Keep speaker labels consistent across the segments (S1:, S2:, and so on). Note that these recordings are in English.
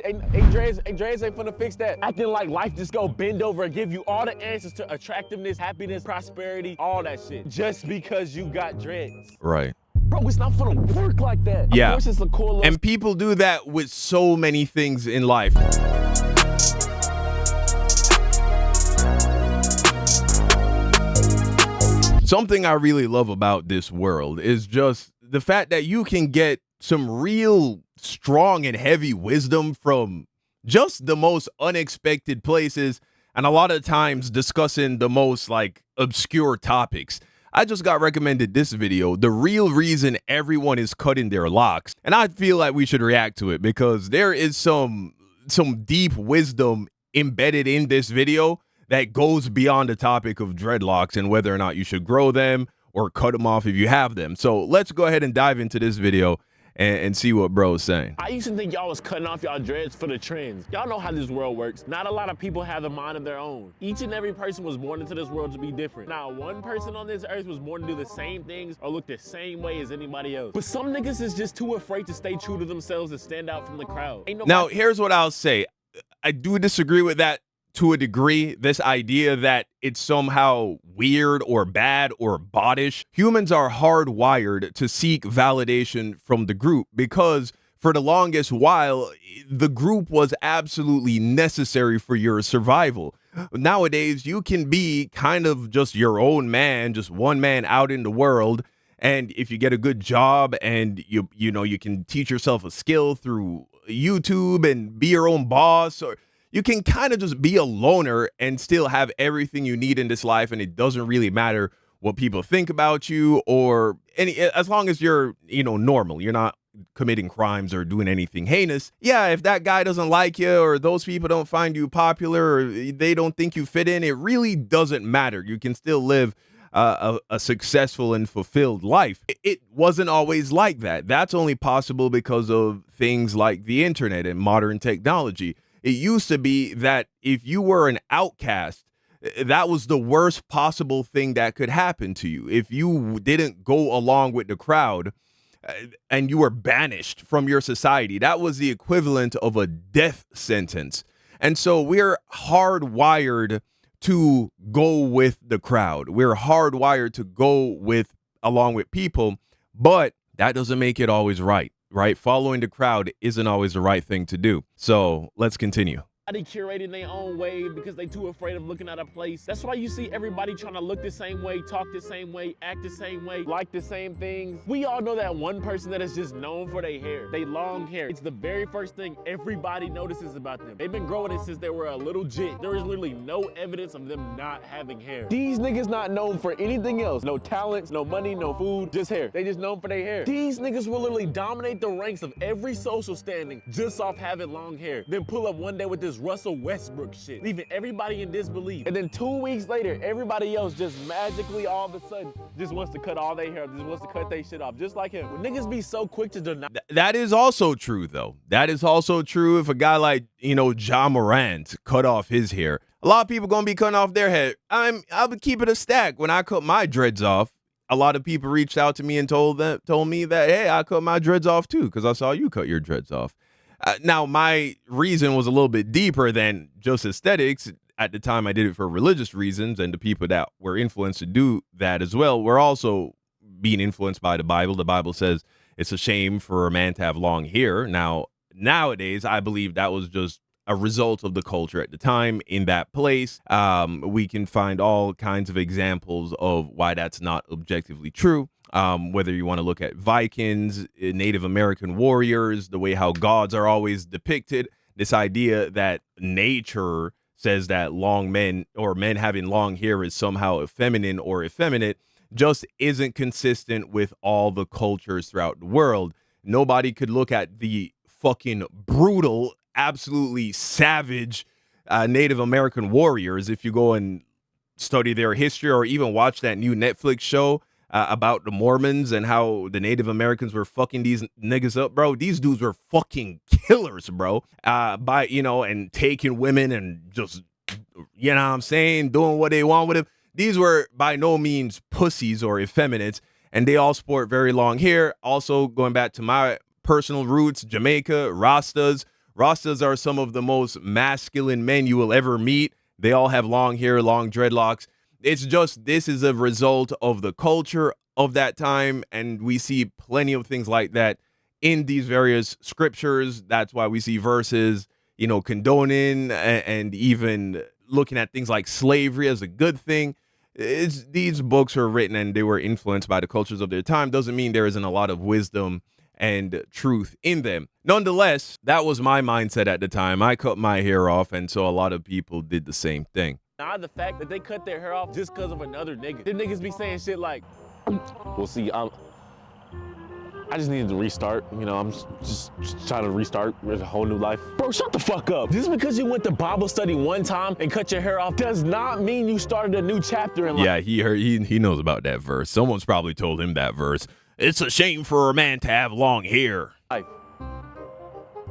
S1: Dreads ain't finna fix that. Acting like life just go bend over and give you all the answers to attractiveness, happiness, prosperity, all that shit. Just because you got dreads.
S2: Right.
S1: Bro, it's not gonna work like that.
S2: Yeah.
S1: Of course it's a cool little...
S2: And people do that with so many things in life. Something I really love about this world is just the fact that you can get some real strong and heavy wisdom from just the most unexpected places, and a lot of times discussing the most like obscure topics. I just got recommended this video, the real reason everyone is cutting their locks, and I feel like we should react to it because there is some deep wisdom embedded in this video that goes beyond the topic of dreadlocks and whether or not you should grow them or cut them off if you have them. So let's go ahead and dive into this video and see what bro is saying.
S1: I used to think y'all was cutting off y'all dreads for the trends. Y'all know how this world works. Not a lot of people have a mind of their own. Each and every person was born into this world to be different. Now, one person on this earth was born to do the same things or look the same way as anybody else. But some niggas is just too afraid to stay true to themselves and stand out from the crowd.
S2: Now, here's what I'll say. I do disagree with that to a degree, this idea that it's somehow weird or bad or bodish. Humans are hardwired to seek validation from the group because for the longest while, the group was absolutely necessary for your survival. Nowadays, you can be kind of just your own man, just one man out in the world. And if you get a good job and you can teach yourself a skill through YouTube and be your own boss, or you can kind of just be a loner and still have everything you need in this life, and it doesn't really matter what people think about you or as long as you're, normal. You're not committing crimes or doing anything heinous. Yeah, if that guy doesn't like you or those people don't find you popular or they don't think you fit in, it really doesn't matter. You can still live a successful and fulfilled life. It wasn't always like that. That's only possible because of things like the internet and modern technology. It used to be that if you were an outcast, that was the worst possible thing that could happen to you. If you didn't go along with the crowd and you were banished from your society, that was the equivalent of a death sentence. And so we're hardwired to go with the crowd. We're hardwired to go along with people, but that doesn't make it always right. Right? Following the crowd isn't always the right thing to do. So let's continue.
S1: They curating their own way because they too afraid of looking at a place. That's why you see everybody trying to look the same way, talk the same way, act the same way, like the same things. We all know that one person that is just known for their hair, they long hair. It's the very first thing everybody notices about them. They've been growing it since they were a little jit. There is literally no evidence of them not having hair. These niggas not known for anything else. No talents, no money, no food, just hair. They just known for their hair. These niggas will literally dominate the ranks of every social standing just off having long hair. Then pull up one day with this Russell Westbrook shit, leaving everybody in disbelief. And then 2 weeks later, everybody else just magically all of a sudden just wants to cut all their hair, just wants to cut their shit off, just like him. When niggas be so quick to deny.
S2: That is also true, though. That is also true if a guy like, Ja Morant cut off his hair. A lot of people gonna be cutting off their hair. I'll keep it a stack. When I cut my dreads off, a lot of people reached out to me and told me that, hey, I cut my dreads off too, because I saw you cut your dreads off. Now, my reason was a little bit deeper than just aesthetics. At the time, I did it for religious reasons, and the people that were influenced to do that as well were also being influenced by the Bible. The Bible says it's a shame for a man to have long hair. Now, nowadays, I believe that was just a result of the culture at the time in that place. We can find all kinds of examples of why that's not objectively true. Whether you want to look at Vikings, Native American warriors, the way how gods are always depicted, this idea that nature says that long men or men having long hair is somehow feminine or effeminate just isn't consistent with all the cultures throughout the world. Nobody could look at the fucking brutal, absolutely savage Native American warriors if you go and study their history or even watch that new Netflix show about the Mormons and how the Native Americans were fucking these niggas up, bro. These dudes were fucking killers, bro. And taking women and just, what I'm saying, doing what they want with them. These were by no means pussies or effeminates, and they all sport very long hair. Also, going back to my personal roots, Jamaica, Rastas Rastas are some of the most masculine men you will ever meet. They all have long hair, long dreadlocks. It's just this is a result of the culture of that time, and we see plenty of things like that in these various scriptures. That's why we see verses, condoning and even looking at things like slavery as a good thing. These books were written and they were influenced by the cultures of their time. Doesn't mean there isn't a lot of wisdom and truth in them. Nonetheless, that was my mindset at the time. I cut my hair off, and so a lot of people did the same thing.
S1: Now the fact that they cut their hair off just because of another nigga. The niggas be saying shit like, well, see, I just needed to restart. I'm just trying to restart with a whole new life. Bro, shut the fuck up. Just because you went to Bible study one time and cut your hair off does not mean you started a new chapter in life.
S2: Yeah, he knows about that verse. Someone's probably told him that verse. It's a shame for a man to have long hair.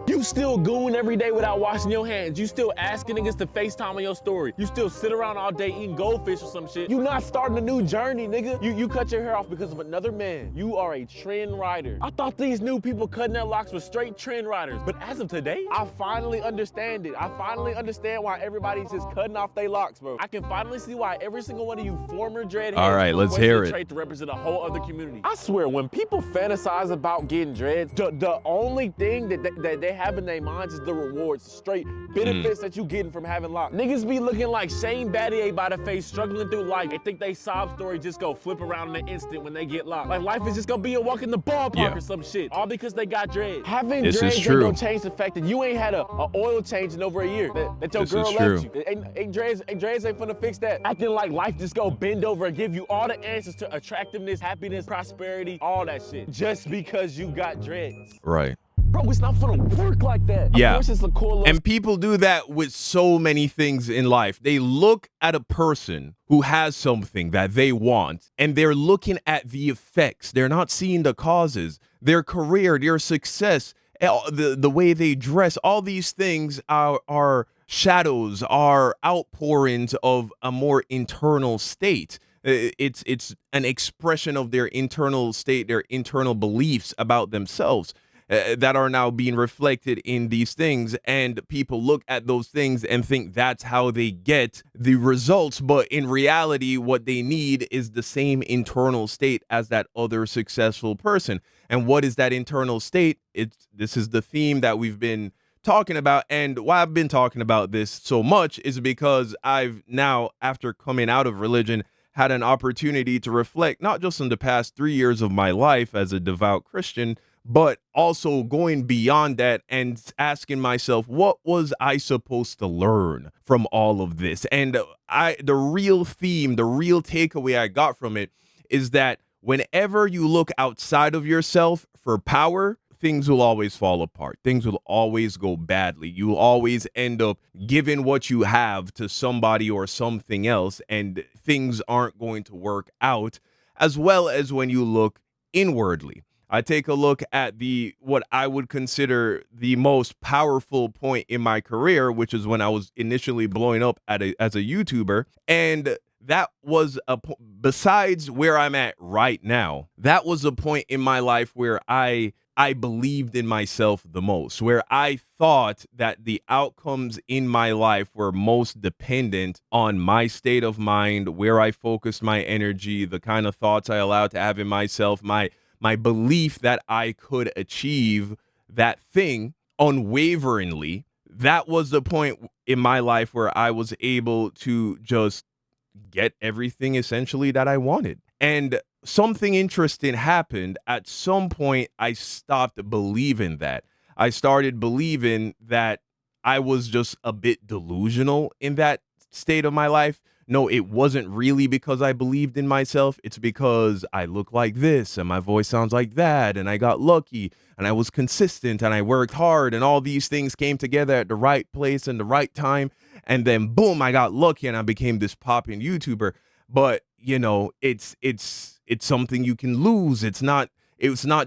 S1: You still goon every day without washing your hands. You still asking niggas to FaceTime on your story. You still sit around all day eating goldfish or some shit. You not starting a new journey, nigga. You cut your hair off because of another man. You are a trend rider. I thought these new people cutting their locks were straight trend riders. But as of today, I finally understand it. I finally understand why everybody's just cutting off their locks, bro. I can finally see why every single one of you former dreadheads
S2: all right, let's hear it.
S1: Trait to represent a whole other community. I swear, when people fantasize about getting dreads, the only thing that they have in their minds is the rewards, the straight benefits that you getting from having locks. Niggas be looking like Shane Battier by the face, struggling through life. They think they sob story just go flip around in an instant when they get locked. Like life is just gonna be a walk in the ballpark or some shit. All because they got dreads. Having dreads ain't gonna change the fact that you ain't had a oil change in over a year. That your girl left you. Ain't dreads ain't finna fix that. Acting like life just go bend over and give you all the answers to attractiveness, happiness, prosperity, all that shit. Just because you got dreads.
S2: Right.
S1: Bro, it's not gonna work like that.
S2: Yeah.
S1: Of course it's a cool
S2: and people do that with so many things in life. They look at a person who has something that they want, and they're looking at the effects. They're not seeing the causes. Their career, their success, the way they dress, all these things are shadows, are outpourings of a more internal state. It's an expression of their internal state, their internal beliefs about themselves. That are now being reflected in these things, and people look at those things and think that's how they get the results, but in reality what they need is the same internal state as that other successful person. And what is that internal state? This is the theme that we've been talking about, and why I've been talking about this so much is because I've now, after coming out of religion, had an opportunity to reflect not just on the past 3 years of my life as a devout Christian, but also going beyond that and asking myself, what was I supposed to learn from all of this? And the real theme, the real takeaway I got from it is that whenever you look outside of yourself for power, things will always fall apart. Things will always go badly. You will always end up giving what you have to somebody or something else, and things aren't going to work out, as well as when you look inwardly. I take a look at what I would consider the most powerful point in my career, which is when I was initially blowing up as a YouTuber. And that was besides where I'm at right now, that was a point in my life where I believed in myself the most, where I thought that the outcomes in my life were most dependent on my state of mind, where I focused my energy, the kind of thoughts I allowed to have in myself, my belief that I could achieve that thing unwaveringly. That was the point in my life where I was able to just get everything essentially that I wanted. And something interesting happened. At some point, I stopped believing that. I started believing that I was just a bit delusional in that state of my life. No, it wasn't really because I believed in myself. It's because I look like this and my voice sounds like that, and I got lucky and I was consistent and I worked hard, and all these things came together at the right place and the right time. And then boom, I got lucky and I became this popping YouTuber. But it's something you can lose. It's not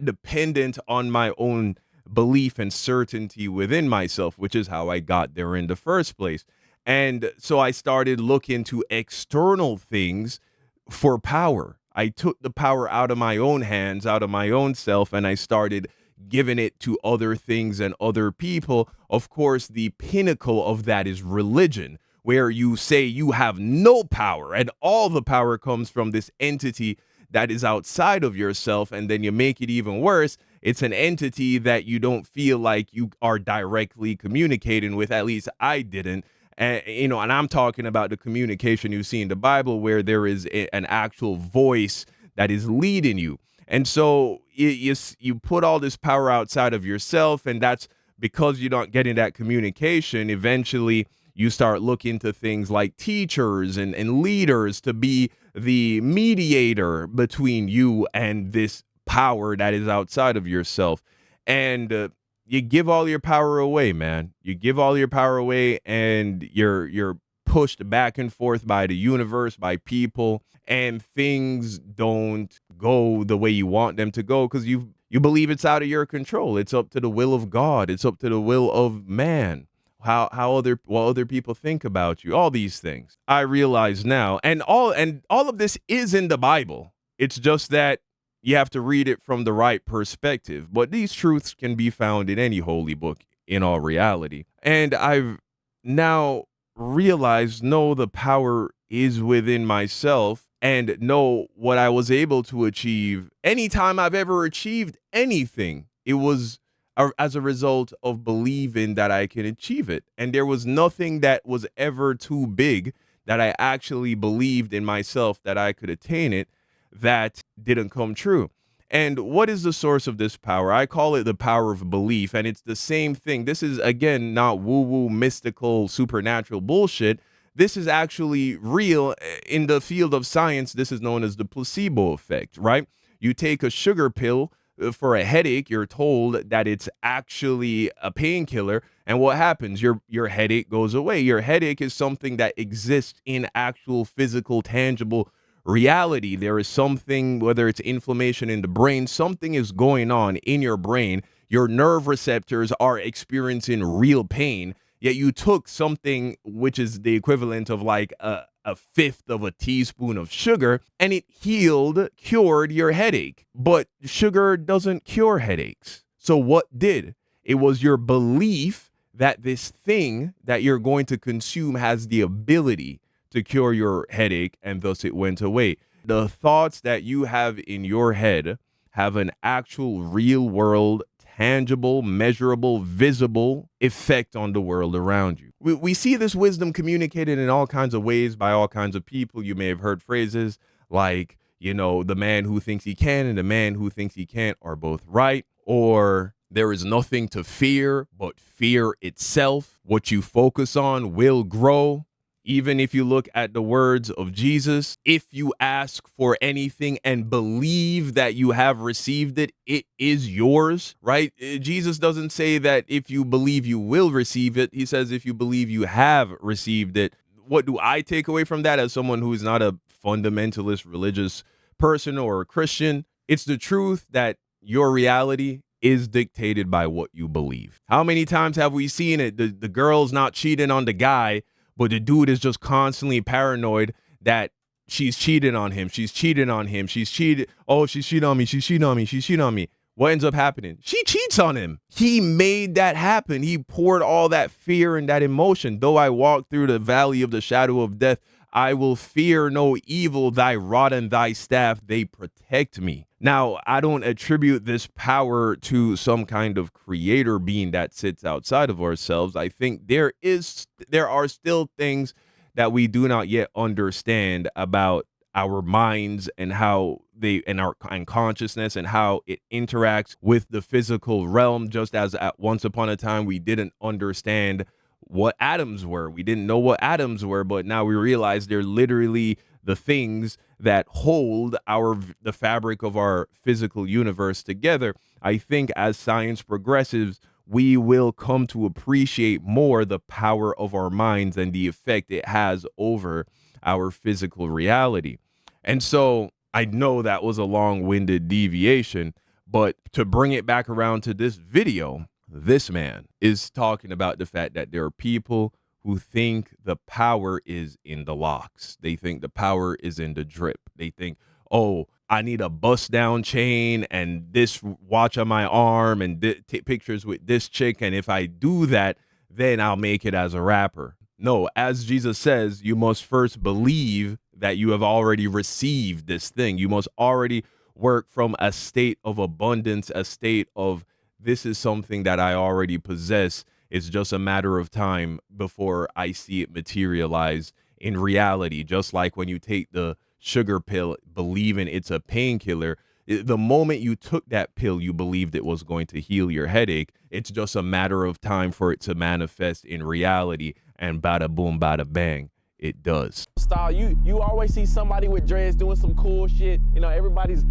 S2: dependent on my own belief and certainty within myself, which is how I got there in the first place. And so I started looking to external things for power. I took the power out of my own hands, out of my own self, and I started given it to other things and other people. Of course, the pinnacle of that is religion, where you say you have no power and all the power comes from this entity that is outside of yourself. And then you make it even worse. It's an entity that you don't feel like you are directly communicating with. At least I didn't. And, and I'm talking about the communication you see in the Bible where there is an actual voice that is leading you. And so you put all this power outside of yourself, and that's because you're not getting that communication. Eventually, you start looking to things like teachers and leaders to be the mediator between you and this power that is outside of yourself. And you give all your power away, man. You give all your power away, and you're pushed back and forth by the universe, by people, and things don't go the way you want them to go because you believe it's out of your control. It's up to the will of God. It's up to the will of man. What other people think about you, all these things. I realize now, and all of this is in the Bible. It's just that you have to read it from the right perspective. But these truths can be found in any holy book in all reality. And I've now realized, no, the power is within myself, and know what I was able to achieve. Anytime I've ever achieved anything, it was as a result of believing that I can achieve it. And there was nothing that was ever too big that I actually believed in myself that I could attain it that didn't come true. And what is the source of this power? I call it the power of belief. And it's the same thing. This is, again, not woo-woo, mystical, supernatural bullshit. This is actually real. In the field of science, this is known as the placebo effect, right? You take a sugar pill for a headache, you're told that it's actually a painkiller, and what happens? Your headache goes away. Your headache is something that exists in actual physical, tangible reality. There is something, whether it's inflammation in the brain, something is going on in your brain. Your nerve receptors are experiencing real pain, yet you took something which is the equivalent of like a fifth of a teaspoon of sugar, and it cured your headache. But sugar doesn't cure headaches. So what did? It was your belief that this thing that you're going to consume has the ability to cure your headache, and thus it went away. The thoughts that you have in your head have an actual real world, tangible, measurable, visible effect on the world around you. We see this wisdom communicated in all kinds of ways by all kinds of people. You may have heard phrases like, the man who thinks he can and the man who thinks he can't are both right. Or there is nothing to fear but fear itself. What you focus on will grow. Even if you look at the words of Jesus, if you ask for anything and believe that you have received it, it is yours, right? Jesus doesn't say that if you believe you will receive it. He says if you believe you have received it. What do I take away from that as someone who is not a fundamentalist religious person or a Christian? It's the truth that your reality is dictated by what you believe. How many times have we seen it? The girl's not cheating on the guy, but the dude is just constantly paranoid that she's cheating on him. She's cheating on him. She's cheated. Oh, she's cheating on me. She's cheating on me. She's cheating on me. What ends up happening? She cheats on him. He made that happen. He poured all that fear and that emotion. Though I walk through the valley of the shadow of death, I will fear no evil. Thy rod and thy staff, they protect me. Now, I don't attribute this power to some kind of creator being that sits outside of ourselves. I think there are still things that we do not yet understand about our minds and how and consciousness and how it interacts with the physical realm, just as at once upon a time we didn't understand what atoms were. We didn't know what atoms were, but now we realize they're literally the things that hold the fabric of our physical universe together. I think as science progresses, we will come to appreciate more the power of our minds and the effect it has over our physical reality. And so I know that was a long-winded deviation, but to bring it back around to this video, this man is talking about the fact that there are people who think the power is in the locks. They think the power is in the drip. They think, oh, I need a bust down chain and this watch on my arm and take pictures with this chick. And if I do that, then I'll make it as a rapper. No, as Jesus says, you must first believe that you have already received this thing. You must already work from a state of abundance, a state of this is something that I already possess. It's just a matter of time before I see it materialize in reality. Just like when you take the sugar pill, believing it's a painkiller, the moment you took that pill, you believed it was going to heal your headache. It's just a matter of time for it to manifest in reality, and bada boom, bada bang, it does.
S1: Style, you always see somebody with dreads doing some cool shit. You know, everybody's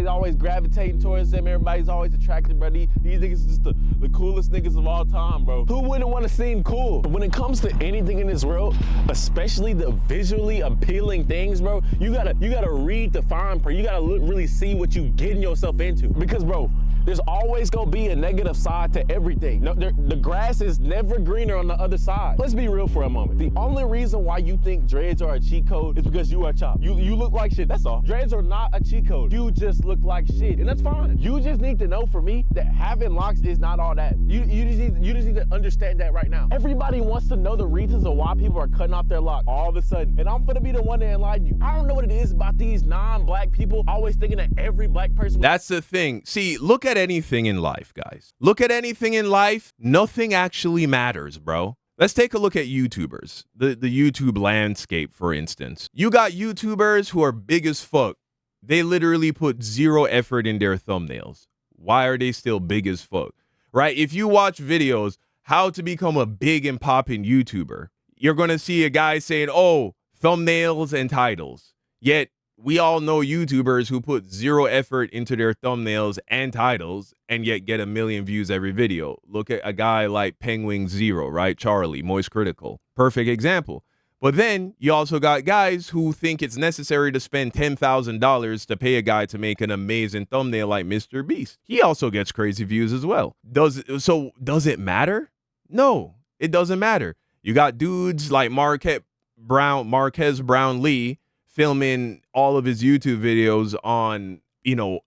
S1: always gravitating towards them. Everybody's always attracted, bro. These niggas is just the coolest niggas of all time, bro. Who wouldn't want to seem cool? When it comes to anything in this world, especially the visually appealing things, bro, you gotta read the fine print. You gotta really see what you getting yourself into. Because, bro, there's always gonna be a negative side to everything. No, the grass is never greener on the other side. Let's be real for a moment. The only reason why you think dreads are a cheat code is because you are chopped. You look like shit, that's all. Dreads are not a cheat code. You just look like shit, and that's fine. You just need to know, for me, that having locks is not all that. You just need to understand that right now. Everybody wants to know the reasons of why people are cutting off their lock all of a sudden, and I'm gonna be the one to enlighten you. I don't know what it is about these non-black people always thinking that every black person.
S2: That's the thing. See, look at anything in life, guys. Look at anything in life. Nothing actually matters, bro. Let's take a look at YouTubers, the YouTube landscape, for instance. You got YouTubers who are big as fuck. They literally put zero effort in their thumbnails. Why are they still big as fuck? Right? If you watch videos, how to become a big and popping YouTuber, you're going to see a guy saying, oh, thumbnails and titles. Yet, we all know YouTubers who put zero effort into their thumbnails and titles and yet get 1 million views every video. Look at a guy like Penguin Zero, right? Charlie, Moist Critical. Perfect example. But then you also got guys who think it's necessary to spend $10,000 to pay a guy to make an amazing thumbnail like Mr. Beast. He also gets crazy views as well. Does it matter? No, it doesn't matter. You got dudes like Marquez Brown Lee filming all of his YouTube videos on, $10,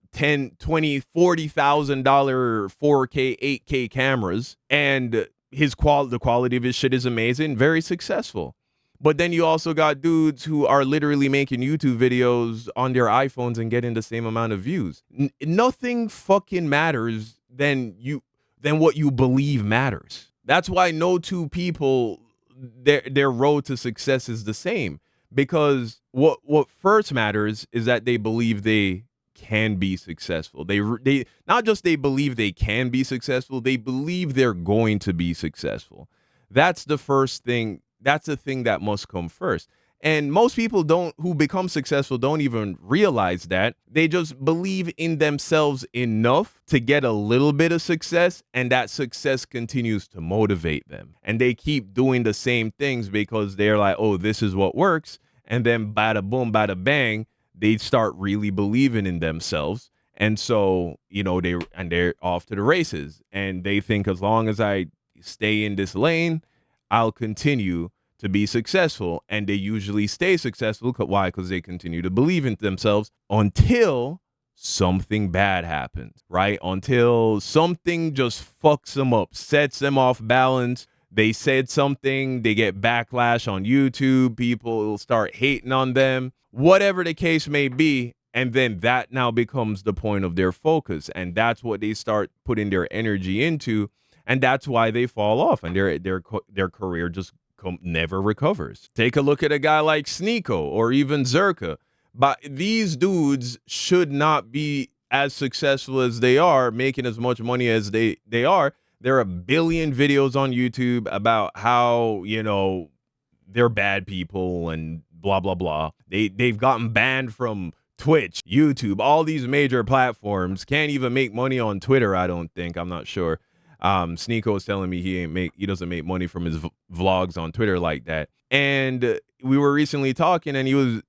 S2: $20, $40,000 4K, 8K cameras, and the quality of his shit is amazing, very successful. But then you also got dudes who are literally making YouTube videos on their iPhones and getting the same amount of views. Nothing fucking matters than what you believe matters. That's why no two people, their road to success is the same. Because what first matters is that they believe they can be successful. They not just they believe they can be successful, they believe they're going to be successful. That's the first thing. That's the thing that must come first. And most people who become successful don't even realize that. They just believe in themselves enough to get a little bit of success, and that success continues to motivate them. And they keep doing the same things because they're like, oh, this is what works. And then bada boom, bada bang, they start really believing in themselves. And so, they're off to the races. And they think as long as I stay in this lane, I'll continue to be successful. And they usually stay successful. Why? Because they continue to believe in themselves until something bad happens, right? Until something just fucks them up, sets them off balance. They said something, they get backlash on YouTube, people start hating on them, whatever the case may be. And then that now becomes the point of their focus. And that's what they start putting their energy into. And that's why they fall off and their career just never recovers. Take a look at a guy like Sneeko or even Zerka. But these dudes should not be as successful as they are, making as much money as they are. There are 1 billion videos on YouTube about how, they're bad people and blah, blah, blah. They've gotten banned from Twitch, YouTube, all these major platforms. Can't even make money on Twitter, I don't think. I'm not sure. Sneeko was telling me he doesn't make money from his vlogs on Twitter like that. And we were recently talking and he was,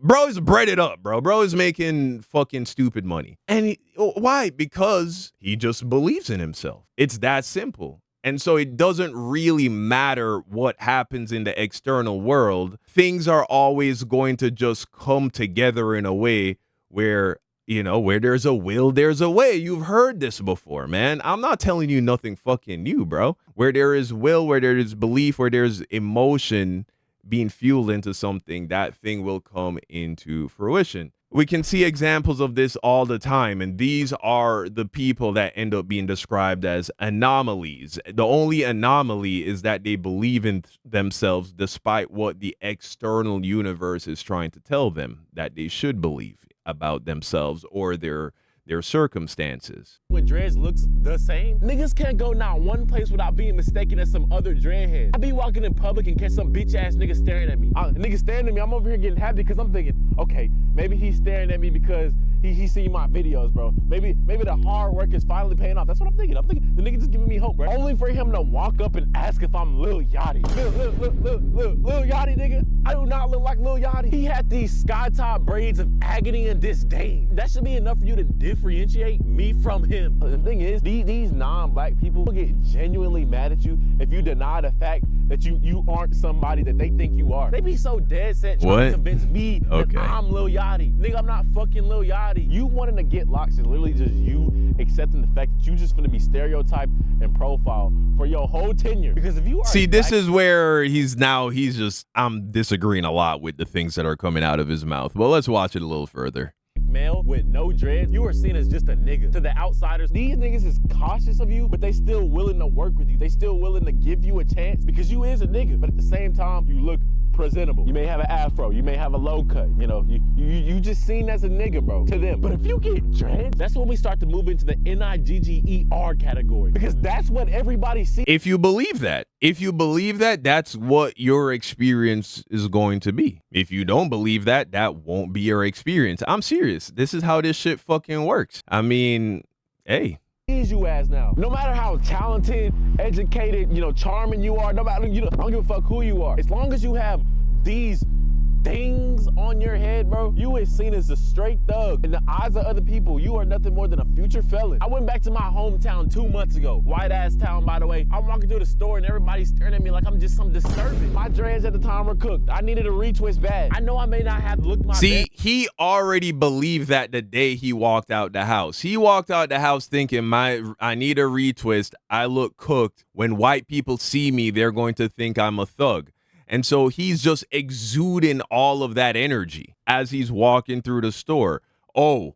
S2: bro is breaded up, bro. Bro is making fucking stupid money. And why? Because he just believes in himself. It's that simple. And so it doesn't really matter what happens in the external world. Things are always going to just come together in a way where, where there's a will, there's a way. You've heard this before, man. I'm not telling you nothing fucking new, bro. Where there is will, where there is belief, where there's emotion being fueled into something, that thing will come into fruition. We can see examples of this all the time, and these are the people that end up being described as anomalies. The only anomaly is that they believe in themselves despite what the external universe is trying to tell them that they should believe about themselves or their circumstances.
S1: When dreads looks the same, niggas can't go not one place without being mistaken as some other dreadhead. I be walking in public and catch some bitch ass nigga staring at me. Nigga staring at me, I'm over here getting happy because I'm thinking, okay, maybe he's staring at me because he seen my videos, bro. Maybe the hard work is finally paying off. That's what I'm thinking. I'm thinking the nigga just giving me hope, bro. Only for him to walk up and ask if I'm Lil Yachty. Lil Yachty, nigga. I do not look like Lil Yachty. He had these sky-top braids of agony and disdain. That should be enough for you to differentiate me from him. The thing is, these non-black people will get genuinely mad at you if you deny the fact that you aren't somebody that they think you are. They be so dead set trying to convince me that I'm Lil Yachty. Nigga, I'm not fucking Lil Yachty. You wanting to get locks is literally just you accepting the fact that you just gonna be stereotyped and profiled for your whole tenure. Because if you are
S2: this is where I'm disagreeing a lot with the things that are coming out of his mouth. Well, let's watch it a little further.
S1: Male with no dreads, you are seen as just a nigga. To the outsiders, these niggas is cautious of you, but they still willing to work with you. They still willing to give you a chance because you is a nigga. But at the same time, you look presentable. You may have an afro, you may have a low cut, you just seen as a nigga, bro, to them. But if you get dreads, that's when we start to move into the NIGGER category, because that's what everybody sees.
S2: If you believe that, that's what your experience is going to be. If you don't believe that, that won't be your experience. I'm serious. This is how this shit fucking works. I mean, hey.
S1: You as now. No matter how talented, educated, charming you are, no matter, I don't give a fuck who you are. As long as you have these things on your head, bro, you is seen as a straight thug. In the eyes of other people, you are nothing more than a future felon. I went back to my hometown 2 months ago. White ass town, by the way. I'm walking through the store and everybody's staring at me like I'm just some disturbance. My dreads at the time were cooked. I needed a retwist bad. I know I may not have looked my best.
S2: He already believed that the day he walked out the house. He walked out the house thinking, I need a retwist. I look cooked. When white people see me, they're going to think I'm a thug. And so he's just exuding all of that energy as he's walking through the store. Oh,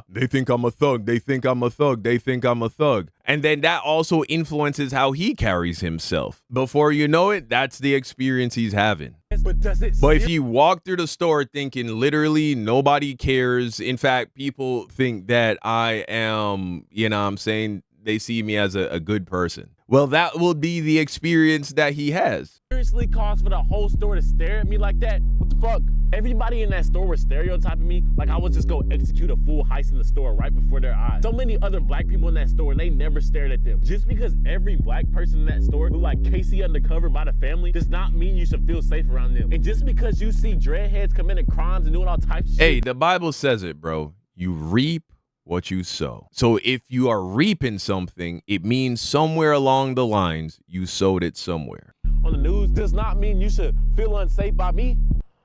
S2: they think I'm a thug. They think I'm a thug. They think I'm a thug. And then that also influences how he carries himself. Before you know it, that's the experience he's having. But if you walk through the store thinking literally nobody cares, in fact, people think that I am, they see me as a good person. Well, that will be the experience that he has.
S1: Seriously caused for the whole store to stare at me like that? What the fuck? Everybody in that store was stereotyping me like I was just gonna execute a full heist in the store right before their eyes. So many other black people in that store and they never stared at them. Just because every black person in that store look like Casey Undercover by the Family does not mean you should feel safe around them. And just because you see dreadheads committing crimes and doing all types of shit.
S2: Hey, the Bible says it, bro. You reap what you sow. So if you are reaping something, it means somewhere along the lines you sowed it somewhere.
S1: On the news does not mean you should feel unsafe by me.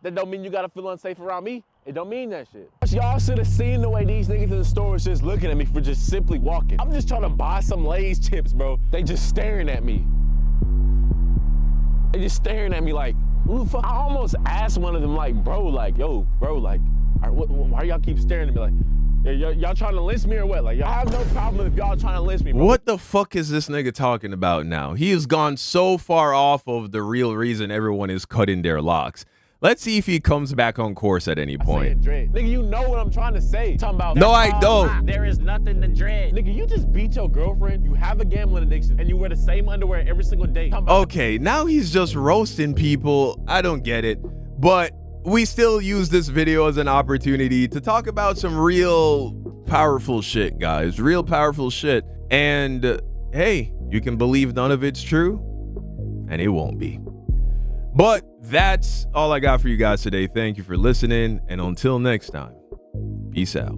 S1: That don't mean you gotta feel unsafe around me. It don't mean that shit. Y'all should have seen the way these niggas in the store was just looking at me for just simply walking. I'm just trying to buy some Lay's chips, bro. They just staring at me. They just staring at me like, who the fuck? I almost asked one of them like, yo, bro, like, why y'all keep staring at me like, y'all trying to lynch me or what? Like, I have no problem if y'all trying to lynch me, bro.
S2: What the fuck is this nigga talking about now? He has gone so far off of the real reason everyone is cutting their locks. Let's see if he comes back on course at any point.
S1: Nigga, you know what I'm trying to say. Talking about,
S2: no, I don't.
S1: There is nothing to dread. Nigga, you just beat your girlfriend, you have a gambling addiction, and you wear the same underwear every single day.
S2: Okay, now he's just roasting people. I don't get it. But we still use this video as an opportunity to talk about some real powerful shit, guys. Real powerful shit. And hey, you can believe none of it's true, and it won't be. But that's all I got for you guys today. Thank you for listening, and until next time, peace out.